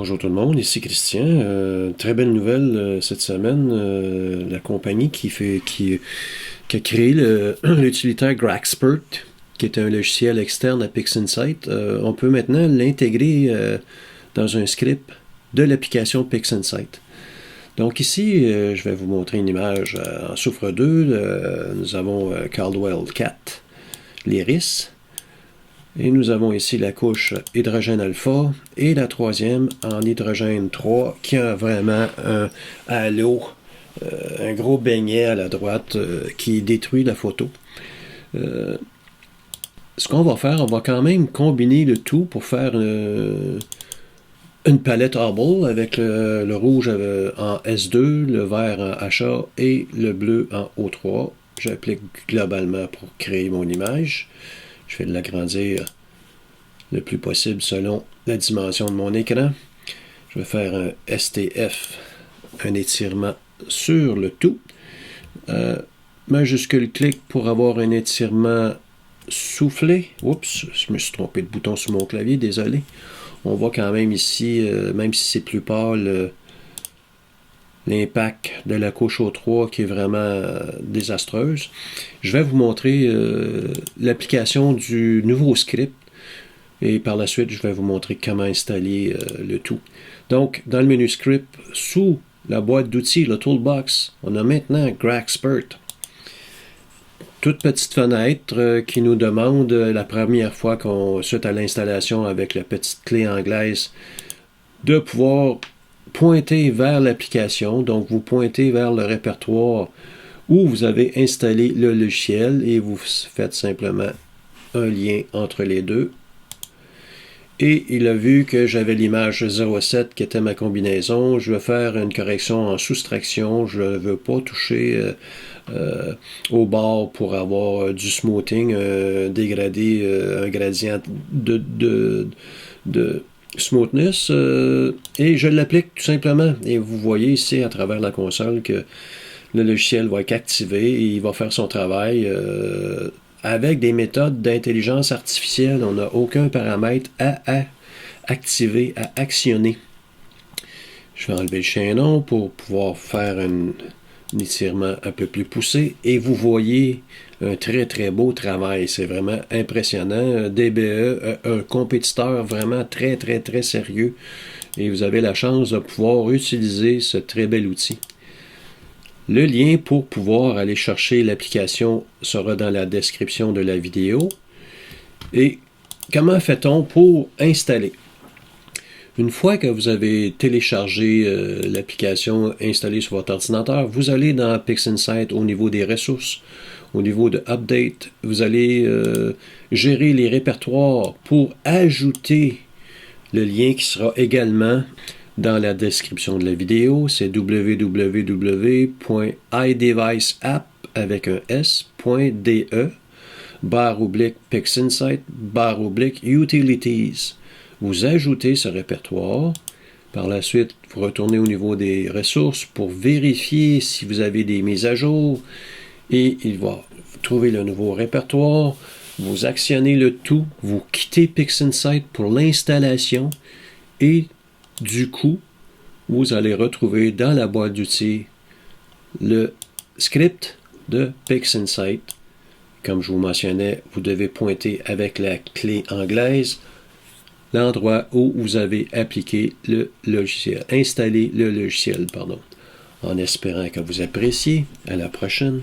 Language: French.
Bonjour tout le monde, ici Christian. Très belle nouvelle cette semaine. La compagnie qui a créé l'utilitaire Graxpert, qui est un logiciel externe à PixInsight, on peut maintenant l'intégrer dans un script de l'application PixInsight. Donc ici, je vais vous montrer une image en Soufre 2. Nous avons Caldwell 4, l'iris. Et nous avons ici la couche hydrogène alpha et la troisième en hydrogène 3 qui a vraiment un halo, un gros beignet à la droite qui détruit la photo. Ce qu'on va faire, on va quand même combiner le tout pour faire une palette Hubble avec le rouge en S2, le vert en HA et le bleu en O3. J'applique globalement pour créer mon image. Je vais l'agrandir le plus possible selon la dimension de mon écran. Je vais faire un STF, un étirement sur le tout. Majuscule clic pour avoir un étirement soufflé. Oups, je me suis trompé de bouton sur mon clavier, désolé. On voit quand même ici, même si c'est plus pâle, l'impact de la couche O3 qui est vraiment désastreuse. Je vais vous montrer l'application du nouveau script et par la suite, je vais vous montrer comment installer le tout. Donc, dans le menu script, sous la boîte d'outils, le toolbox, on a maintenant Graxpert. Toute petite fenêtre qui nous demande la première fois suite à l'installation avec la petite clé anglaise, de pouvoir pointer vers l'application. Donc, vous pointez vers le répertoire où vous avez installé le logiciel et vous faites simplement un lien entre les deux. Et il a vu que j'avais l'image 07 qui était ma combinaison. Je vais faire une correction en soustraction. Je ne veux pas toucher au bord pour avoir du smoothing, dégradé, un gradient de smoothness, et je l'applique tout simplement. Et vous voyez ici à travers la console que le logiciel va être activé et il va faire son travail avec des méthodes d'intelligence artificielle. On n'a aucun paramètre à activer, à actionner. Je vais enlever le chaînon pour pouvoir faire un étirement un peu plus poussé et vous voyez un très très beau travail, c'est vraiment impressionnant. DBE, un compétiteur vraiment très très très sérieux et vous avez la chance de pouvoir utiliser ce très bel outil. Le lien pour pouvoir aller chercher l'application sera dans la description de la vidéo. Et comment fait-on pour installer? Une fois que vous avez téléchargé l'application installée sur votre ordinateur, vous allez dans PixInsight au niveau des ressources, au niveau de Update. Vous allez gérer les répertoires pour ajouter le lien qui sera également dans la description de la vidéo. C'est www.iDeviceApp avec un s.de /PixInsight/Utilities. Vous ajoutez ce répertoire. Par la suite, vous retournez au niveau des ressources pour vérifier si vous avez des mises à jour. Et il va trouver le nouveau répertoire. Vous actionnez le tout. Vous quittez PixInsight pour l'installation. Et du coup, vous allez retrouver dans la boîte d'outils le script de PixInsight. Comme je vous mentionnais, vous devez pointer avec la clé anglaise l'endroit où vous avez appliqué le logiciel, installé le logiciel, pardon. En espérant que vous appréciez. À la prochaine.